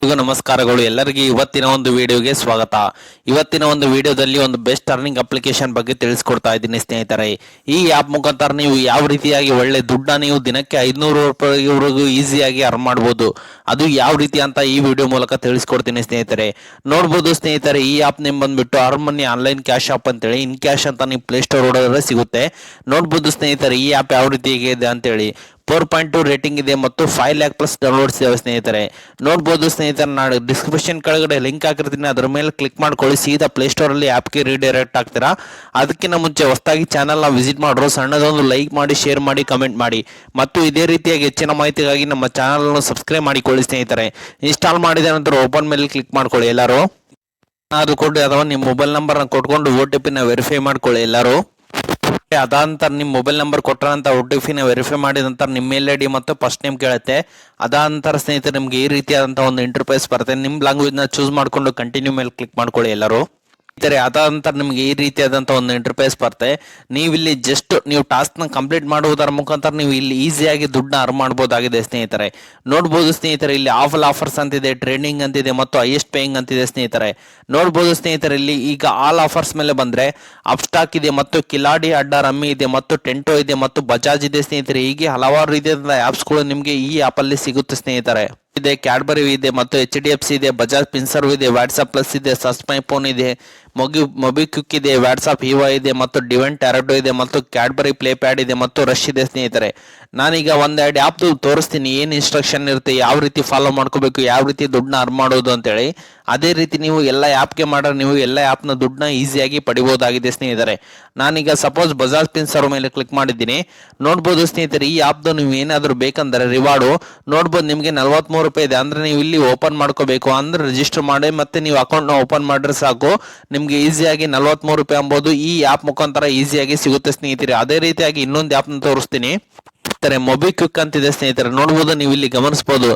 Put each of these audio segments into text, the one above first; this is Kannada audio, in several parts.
ಎಲ್ರಿಗೂ ನಮಸ್ಕಾರಗಳು. ಎಲ್ಲರಿಗೂ ಇವತ್ತಿನ ಒಂದು ವಿಡಿಯೋಗೆ ಸ್ವಾಗತ. ಇವತ್ತಿನ ಒಂದು ವಿಡಿಯೋದಲ್ಲಿ ಒಂದು ಬೆಸ್ಟ್ ಅರ್ನಿಂಗ್ ಅಪ್ಲಿಕೇಶನ್ ಬಗ್ಗೆ ತಿಳಿಸ್ಕೊಡ್ತಾ ಇದ್ದೀನಿ ಸ್ನೇಹಿತರೆ. ಈ ಆ್ಯಪ್ ಮುಖಾಂತರ ನೀವು ಯಾವ ರೀತಿಯಾಗಿ ಒಳ್ಳೆ ದುಡ್ಡನ್ನ ನೀವು ದಿನಕ್ಕೆ 500 ರೂಪಾಯಿವರೆಗೂ ಈಸಿಯಾಗಿ ಅರ್ನ್ ಮಾಡ್ಬೋದು. ಅದು ಯಾವ ರೀತಿ ಅಂತ ಈ ವಿಡಿಯೋ ಮೂಲಕ ತಿಳಿಸ್ಕೊಡ್ತೀನಿ ಸ್ನೇಹಿತರೆ. ನೋಡ್ಬೋದು ಸ್ನೇಹಿತರೆ, ಈ ಆ್ಯಪ್ ನೇಮ್ ಬಂದ್ಬಿಟ್ಟು earn money online cash app ಅಂತೇಳಿ ಇನ್ ಕ್ಯಾಶ್ ಅಂತ ನೀವು ಪ್ಲೇಸ್ಟೋರ್ ಹೊಡೆದ್ರೆ ಸಿಗುತ್ತೆ. ನೋಡ್ಬೋದು ಸ್ನೇಹಿತರೆ, ಈ ಆ್ಯಪ್ ಯಾವ ರೀತಿ ಇದೆ ಅಂತೇಳಿ 4.2 ರೇಟಿಂಗ್ ಇದೆ ಮತ್ತು 5 lakh ಪ್ಲಸ್ ಡೌನ್ಲೋಡ್ಸ್ ಇದಾವೆ ಸ್ನೇಹಿತರೆ. ನೋಡ್ಬೋದು ಸ್ನೇಹಿತರೆ, ನಾನು ಡಿಸ್ಕ್ರಿಪ್ಷನ್ ಕೆಳಗಡೆ ಲಿಂಕ್ ಹಾಕಿರ್ತೀನಿ, ಅದರ ಮೇಲೆ ಕ್ಲಿಕ್ ಮಾಡ್ಕೊಳ್ಳಿ. ಸೀದಾ ಪ್ಲೇಸ್ಟೋರಲ್ಲಿ ಆ್ಯಪ್ಗೆ ರೀಡೈರೆಕ್ಟ್ ಆಗ್ತೀರಾ. ಅದಕ್ಕಿಂತ ಮುಂಚೆ ಹೊಸದಾಗಿ ಚಾನಲ್ನ ವಿಸಿಟ್ ಮಾಡೋರು ಸಣ್ಣದೊಂದು ಲೈಕ್ ಮಾಡಿ, ಶೇರ್ ಮಾಡಿ, ಕಮೆಂಟ್ ಮಾಡಿ ಮತ್ತು ಇದೇ ರೀತಿಯಾಗಿ ಹೆಚ್ಚಿನ ಮಾಹಿತಿಗಾಗಿ ನಮ್ಮ ಚಾನಲನ್ನು ಸಬ್ಸ್ಕ್ರೈಬ್ ಮಾಡಿಕೊಳ್ಳಿ ಸ್ನೇಹಿತರೆ. ಇನ್ಸ್ಟಾಲ್ ಮಾಡಿದ ನಂತರ ಓಪನ್ ಮೇಲೆ ಕ್ಲಿಕ್ ಮಾಡ್ಕೊಳ್ಳಿ ಎಲ್ಲರೂ. ಅದು ಕೊಟ್ಟು ಅಥವಾ ನಿಮ್ಮ ಮೊಬೈಲ್ ನಂಬರ್ನ ಕೊಟ್ಕೊಂಡು OTP ನ ವೆರಿಫೈ ಮಾಡ್ಕೊಳ್ಳಿ ಎಲ್ಲರೂ. ಅದಾನಂತರ ನಿಮ್ಮ ಮೊಬೈಲ್ ನಂಬರ್ ಕೊಟ್ಟರಂತ OTP ನ ವೆರಿಫೈ ಮಾಡಿದ ನಂತರ ನಿಮ್ಮ ಮೇಲ್ ID ಮತ್ತು ಫಸ್ಟ್ ನೇಮ್ ಕೇಳುತ್ತೆ. ಅದಾನಂತರ ಸ್ನೇಹಿತರೆ, ನಿಮ್ಗೆ ಈ ರೀತಿಯಾದಂತಹ ಒಂದು ಇಂಟರ್ಫೇಸ್ ಬರುತ್ತೆ. ನಿಮ್ಮ ಲ್ಯಾಂಗ್ವೇಜ್ ನ ಚೂಸ್ ಮಾಡ್ಕೊಂಡು ಕಂಟಿನ್ಯೂ ಮೇಲೆ ಕ್ಲಿಕ್ ಮಾಡ್ಕೊಳ್ಳಿ ಎಲ್ಲರೂ. ಅದಾನಂತರ ನಿಮ್ಗೆ ಈ ರೀತಿಯಾದಂತಹ ಒಂದು ಇಂಟರ್ಫೇಸ್ ಬರುತ್ತೆ. ನೀವಿಲ್ಲಿ ಜಸ್ಟ್ ನೀವು ಟಾಸ್ಕ್ ನ ಕಂಪ್ಲೀಟ್ ಮಾಡುವುದರ ಮುಖಾಂತರ ನೀವು ಇಲ್ಲಿ ಈಸಿಯಾಗಿ ದುಡ್ಡನ್ನ ಅರ್ನ್ ಮಾಡಬಹುದಾಗಿದೆ ಸ್ನೇಹಿತರೆ. ನೋಡ್ಬೋದು ಸ್ನೇಹಿತರೆ, ಇಲ್ಲಿ ಆಫರ್ಸ್ ಅಂತಿದೆ, ಟ್ರೇಡಿಂಗ್ ಅಂತಿದೆ ಮತ್ತು ಹೈಯೆಸ್ಟ್ ಪೇಯಿಂಗ್ ಅಂತಿದೆ ಸ್ನೇಹಿತರೆ. ನೋಡ್ಬೋದು ಸ್ನೇಹಿತರೆ, ಇಲ್ಲಿ ಈಗ ಆಲ್ ಆಫರ್ಸ್ ಮೇಲೆ ಬಂದ್ರೆ ಅಪ್ಸ್ಟಾಕ್ ಇದೆ ಮತ್ತು ಕಿಲಾಡಿ ಅಡ್ಡ ರಮ್ಮಿ ಇದೆ ಮತ್ತು ಟೆಂಟೋ ಇದೆ ಮತ್ತು ಬಜಾಜ್ ಇದೆ ಸ್ನೇಹಿತರೆ. ಹೀಗೆ ಹಲವಾರು ರೀತಿಯಾದ ಆಪ್ಸ್ ಗಳು ನಿಮ್ಗೆ ಈ ಆಪ್ ಅಲ್ಲಿ ಸಿಗುತ್ತೆ ಸ್ನೇಹಿತರೆ. ಇದೆ, ಕ್ಯಾಡ್ಬರಿ ಇದೆ ಮತ್ತು HDFC ಇದೆ, ಬಜಾಜ್ ಪಿನ್ಸರ್ವ್ ಇದೆ, ವಾಟ್ಸ್ಆಪ್ ಪ್ಲಸ್ ಇದೆ, ಸಸ್ ಮೈ ಫೋನ್ ಇದೆ, ಮೊಬಿಕ್ವಿಕ್ ಇದೆ, ವಾಟ್ಸ್ಆಪ್ ಇವಾ ಇದೆ ಮತ್ತು ಡಿವೆಂಟ್ ಟ್ಯಾರಟೋ ಇದೆ ಮತ್ತು ಕ್ಯಾಡ್ಬರಿ ಪ್ಲೇ ಪ್ಯಾಡ್ ಇದೆ ಮತ್ತು ರಶ್ ಇದೆ ಸ್ನೇಹಿತರೆ. ನಾನೀಗ ಒಂದೆರಡು ಆ್ಯಪ್ ತೋರಿಸ್ತೀನಿ, ಏನು ಇನ್ಸ್ಟ್ರಕ್ಷನ್ ಇರುತ್ತೆ, ಯಾವ ರೀತಿ ಫಾಲೋ ಮಾಡ್ಕೋಬೇಕು, ಯಾವ ರೀತಿ ದುಡ್ಡನ್ನ ಅರ್ನ್ ಮಾಡೋದು ಅಂತೇಳಿ. ಅದೇ ರೀತಿ ನೀವು ಎಲ್ಲ ಆ್ಯಪ್ಗೆ ಮಾಡ್ರೆ ನೀವು ಎಲ್ಲ ಆ್ಯಪ್ನ ದುಡ್ಡನ್ನ ಈಸಿಯಾಗಿ ಪಡಿಬಹುದಾಗಿದೆ ಸ್ನೇಹಿತರೆ. ನಾನೀಗ ಸಪೋಸ್ ಬಜಾಜ್ ಪಿನ್ಸರ್ವ್ ಮೇಲೆ ಕ್ಲಿಕ್ ಮಾಡಿದ್ದೀನಿ. ನೋಡ್ಬೋದು ಸ್ನೇಹಿತರೆ, ಈ ಆ್ಯಪ್ದು ನೀವು ಏನಾದರೂ ಬೇಕಂದ್ರೆ ರಿವಾರ್ಡು ನೋಡ್ಬೋದು ನಿಮಗೆ 43 ರೂಪಾಯಿ ಇದೆ. ಅಂದ್ರೆ ನೀವು ಇಲ್ಲಿ ಓಪನ್ ಮಾಡ್ಕೋಬೇಕು, ಅಂದ್ರೆ ರಿಜಿಸ್ಟರ್ ಮಾಡಿ ಮತ್ತೆ ನೀವು ಅಕೌಂಟ್ನ ಓಪನ್ ಮಾಡಿದ್ರೆ ಸಾಕು, ನಿಮ್ಗೆ ಈಸಿಯಾಗಿ 43 ರೂಪಾಯಿ ಎಂಬುದು ಈ ಆ್ಯಪ್ ಮುಖಾಂತರ ಈಸಿಯಾಗಿ ಸಿಗುತ್ತೆ ಸ್ನೇಹಿತರೆ. ಅದೇ ರೀತಿಯಾಗಿ ಇನ್ನೊಂದು ಆ್ಯಪ್ನ ತೋರಿಸ್ತೀನಿ. ಮೊಬಿಕ್ವಿಕ್ ಅಂತಿದೆ ಸ್ನೇಹಿತರೆ. ನೋಡ್ಬೋದು, ನೀವು ಇಲ್ಲಿ ಗಮನಿಸಬಹುದು.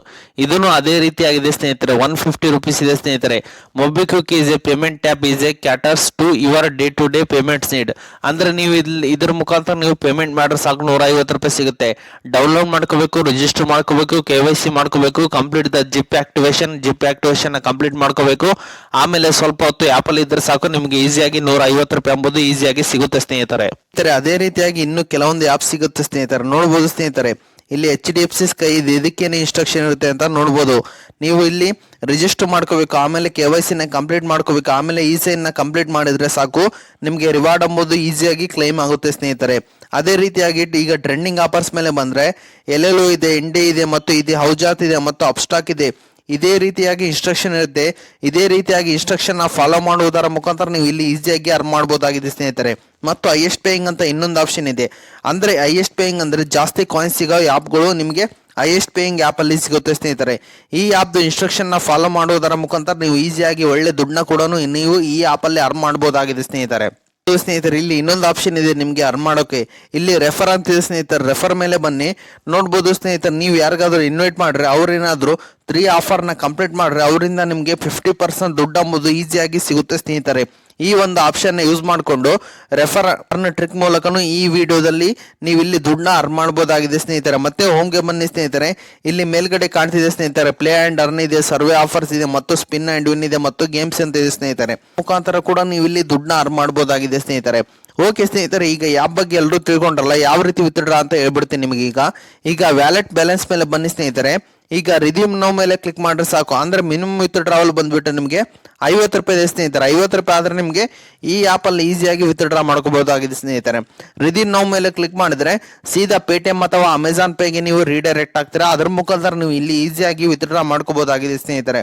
ಇದನ್ನು ಅದೇ ರೀತಿಯಾಗಿದೆ ಸ್ನೇಹಿತರೆ. 150 ರೂಪೀಸ್ ಇದೆ ಸ್ನೇಹಿತರೆ. MobiKwik is a payment app is a caters to your day to day payments need. ಅಂದ್ರೆ ನೀವು ಇದ್ರ ಮುಖಾಂತರ ನೀವು ಪೇಮೆಂಟ್ ಮಾಡಿದ್ರೆ ಸಾಕು 150 ರೂಪಾಯಿ ಸಿಗುತ್ತೆ. ಡೌನ್ಲೋಡ್ ಮಾಡ್ಕೋಬೇಕು, ರಿಜಿಸ್ಟರ್ ಮಾಡ್ಕೋಬೇಕು, KYC ಮಾಡ್ಕೋಬೇಕು, complete the zip activation complete ಮಾಡ್ಕೋಬೇಕು. ಆಮೇಲೆ ಸ್ವಲ್ಪ ಹೊತ್ತು ಆ್ಯಪ್ ಅಲ್ಲಿ ಇದ್ರೆ ಸಾಕು, ನಿಮ್ಗೆ ಈಸಿಯಾಗಿ 150 ರೂಪಾಯಿ ಎಂಬುದು ಈಸಿಯಾಗಿ ಸಿಗುತ್ತೆ ಸ್ನೇಹಿತರೆ. ಅದೇ ರೀತಿಯಾಗಿ ಇನ್ನು ಕೆಲವೊಂದು ಆ್ಯಪ್ ಸಿಗುತ್ತೆ ಸ್ನೇಹಿತರೆ. ನೋಡ್ಬೋದು ಸ್ನೇಹಿತರೆ, ಇಲ್ಲಿ HDFC ಸ್ಕೈ ಇದೆ. ಇದಕ್ಕೇನು ಇನ್ಸ್ಟ್ರಕ್ಷನ್ ಇರುತ್ತೆ ಅಂತ ನೋಡ್ಬೋದು. ನೀವು ಇಲ್ಲಿ ರಿಜಿಸ್ಟರ್ ಮಾಡ್ಕೋಬೇಕು, ಆಮೇಲೆ KYC ನ ಕಂಪ್ಲೀಟ್ ಮಾಡ್ಕೋಬೇಕು, ಆಮೇಲೆ ನ ಕಂಪ್ಲೀಟ್ ಮಾಡಿದ್ರೆ ಸಾಕು, ನಿಮಗೆ ರಿವಾರ್ಡ್ ಎಂಬುದು ಈಸಿಯಾಗಿ ಕ್ಲೈಮ್ ಆಗುತ್ತೆ ಸ್ನೇಹಿತರೆ. ಅದೇ ರೀತಿಯಾಗಿ ಈಗ ಟ್ರೆಂಡಿಂಗ್ ಆಫರ್ಸ್ ಮೇಲೆ ಬಂದ್ರೆ LLO ಇದೆ, ಇಂಡಿ ಇದೆ ಮತ್ತು ಇದು ಹೌಜಾತ್ ಇದೆ ಮತ್ತು ಅಪ್ಸ್ಟಾಕ್ ಇದೆ. ಇದೇ ರೀತಿಯಾಗಿ ಇನ್ಸ್ಟ್ರಕ್ಷನ್ ಇರುತ್ತೆ. ಇದೇ ರೀತಿಯಾಗಿ ಇನ್ಸ್ಟ್ರಕ್ಷನ್ ಫಾಲೋ ಮಾಡುವುದರ ಮುಖಾಂತರ ನೀವು ಇಲ್ಲಿ ಈಸಿಯಾಗಿ ಅರ್ನ್ ಮಾಡಬಹುದಾಗಿದೆ ಸ್ನೇಹಿತರೆ. ಮತ್ತು ಹೈಯೆಸ್ಟ್ ಪೇಯಿಂಗ್ ಅಂತ ಇನ್ನೊಂದು ಆಪ್ಷನ್ ಇದೆ. ಅಂದ್ರೆ ಹೈಯೆಸ್ಟ್ ಪೇಯಿಂಗ್ ಅಂದ್ರೆ ಜಾಸ್ತಿ ಕಾಯಿನ್ಸ್ ಸಿಗೋ ಆ್ಯಪ್ಗಳು ನಿಮಗೆ ಹೈಯೆಸ್ಟ್ ಪೇಯಿಂಗ್ ಆ್ಯಪ್ ಅಲ್ಲಿ ಸಿಗುತ್ತೆ ಸ್ನೇಹಿತರೆ. ಈ ಆ್ಯಪ್ದು ಇನ್ಸ್ಟ್ರಕ್ಷನ್ ಫಾಲೋ ಮಾಡುವುದರ ಮುಖಾಂತರ ನೀವು ಈಸಿಯಾಗಿ ಒಳ್ಳೆ ದುಡ್ಡನ್ನ ಕೂಡ ನೀವು ಈ ಆ್ಯಪ್ ಅಲ್ಲಿ ಅರ್ನ್ ಮಾಡಬಹುದಾಗಿದೆ ಸ್ನೇಹಿತರೆ. ಇಲ್ಲಿ ಇನ್ನೊಂದು ಆಪ್ಷನ್ ಇದೆ ನಿಮ್ಗೆ ಅರ್ನ್ ಮಾಡೋಕೆ. ಇಲ್ಲಿ ರೆಫರ್ ಅಂತಿದೆ ಸ್ನೇಹಿತರೆ. ರೆಫರ್ ಮೇಲೆ ಬನ್ನಿ. ನೋಡ್ಬೋದು ಸ್ನೇಹಿತರೆ, ನೀವು ಯಾರಿಗಾದ್ರೂ ಇನ್ವೈಟ್ ಮಾಡ್ರೆ ಅವ್ರೇನಾದ್ರೂ 3 ಆಫರ್ನ ಕಂಪ್ಲೀಟ್ ಮಾಡ್ರೆ ಅವರಿಂದ ನಿಮಗೆ 50% ದುಡ್ಡು ಎಂಬುದು ಈಸಿಯಾಗಿ ಸಿಗುತ್ತೆ ಸ್ನೇಹಿತರೆ. ಈ ಒಂದು ಆಪ್ಷನ್ ಯೂಸ್ ಮಾಡಿಕೊಂಡು ರೆಫರ್ ಟ್ರಿಕ್ ಮೂಲಕನು ಈ ವಿಡಿಯೋದಲ್ಲಿ ನೀವು ಇಲ್ಲಿ ದುಡ್ಡನ್ನ ಅರ್ನ್ ಮಾಡಬಹುದಾಗಿದೆ ಸ್ನೇಹಿತರೆ. ಮತ್ತೆ ಹೋಮ್ಗೆ ಬನ್ನಿ ಸ್ನೇಹಿತರೆ. ಇಲ್ಲಿ ಮೇಲ್ಗಡೆ ಕಾಣ್ತಿದೆ ಸ್ನೇಹಿತರೆ, ಪ್ಲೇ ಅಂಡ್ ಅರ್ನ್ ಇದೆ, ಸರ್ವೆ ಆಫರ್ಸ್ ಇದೆ ಮತ್ತು ಸ್ಪಿನ್ ಅಂಡ್ ವಿನ್ ಇದೆ ಮತ್ತು ಗೇಮ್ಸ್ ಅಂತ ಇದೆ ಸ್ನೇಹಿತರೆ. ಮುಖಾಂತರ ಕೂಡ ನೀವು ಇಲ್ಲಿ ದುಡ್ಡನ್ನ ಅರ್ನ್ ಮಾಡಬಹುದಾಗಿದೆ ಸ್ನೇಹಿತರೆ. ಓಕೆ ಸ್ನೇಹಿತರೆ, ಈಗ ಆ್ಯಪ್ ಬಗ್ಗೆ ಎಲ್ಲರೂ ತಿಳ್ಕೊಂಡ್ರಲ್ಲ, ಯಾವ ರೀತಿ ವಿತ್ಡ್ರಾ ಅಂತ ಹೇಳ್ಬಿಡ್ತೀನಿ ನಿಮಗೆ. ಈಗ ವ್ಯಾಲೆಟ್ ಬ್ಯಾಲೆನ್ಸ್ ಮೇಲೆ ಬನ್ನಿ ಸ್ನೇಹಿತರೆ. ಈಗ ರಿಡೀಮ್ ನೌ ಮೇಲೆ ಕ್ಲಿಕ್ ಮಾಡ್ರೆ ಸಾಕು. ಅಂದ್ರೆ ಮಿನಿಮಮ್ ವಿತ್ಡ್ರಾವಲ್ ಬಂದ್ಬಿಟ್ಟು ನಿಮಗೆ 50 ರೂಪಾಯಿ ಇದೆ ಸ್ನೇಹಿತರೆ. 50 ರೂಪಾಯಿ ಆದ್ರೆ ನಿಮಗೆ ಈ ಆ್ಯಪ್ ಅಲ್ಲಿ ಈಸಿಯಾಗಿ ವಿತ್ಡ್ರಾ ಮಾಡ್ಕೋಬಹುದಾಗಿದೆ ಸ್ನೇಹಿತರೆ. ರಿಡೀಮ್ ನೌ ಮೇಲೆ ಕ್ಲಿಕ್ ಮಾಡಿದ್ರೆ ಸೀದಾ Paytm ಅಥವಾ ಅಮೆಜಾನ್ ಪೇಗೆ ನೀವು ರೀಡೈರೆಕ್ಟ್ ಆಗ್ತೀರಾ. ಅದ್ರ ಮುಖಾಂತರ ನೀವು ಇಲ್ಲಿ ಈಸಿಯಾಗಿ ವಿತ್ಡ್ರಾ ಮಾಡ್ಕೋಬಹುದಾಗಿದೆ ಸ್ನೇಹಿತರೆ.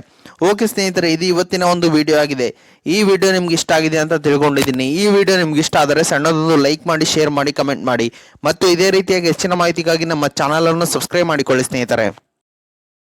ಓಕೆ ಸ್ನೇಹಿತರೆ, ಇದು ಇವತ್ತಿನ ಒಂದು ವಿಡಿಯೋ ಆಗಿದೆ. ಈ ವಿಡಿಯೋ ನಿಮ್ಗೆ ಇಷ್ಟ ಆಗಿದೆ ಅಂತ ತಿಳ್ಕೊಂಡಿದ್ದೀನಿ. ಈ ವಿಡಿಯೋ ನಿಮ್ಗೆ ಇಷ್ಟ ಆದರೆ ಸಣ್ಣದೊಂದು ಲೈಕ್ ಮಾಡಿ, ಶೇರ್ ಮಾಡಿ, ಕಮೆಂಟ್ ಮಾಡಿ ಮತ್ತು ಇದೇ ರೀತಿಯಾಗಿ ಹೆಚ್ಚಿನ ಮಾಹಿತಿಗಾಗಿ ನಮ್ಮ ಚಾನಲ್ ಅನ್ನು ಸಬ್ಸ್ಕ್ರೈಬ್ ಮಾಡಿಕೊಳ್ಳಿ ಸ್ನೇಹಿತರೆ.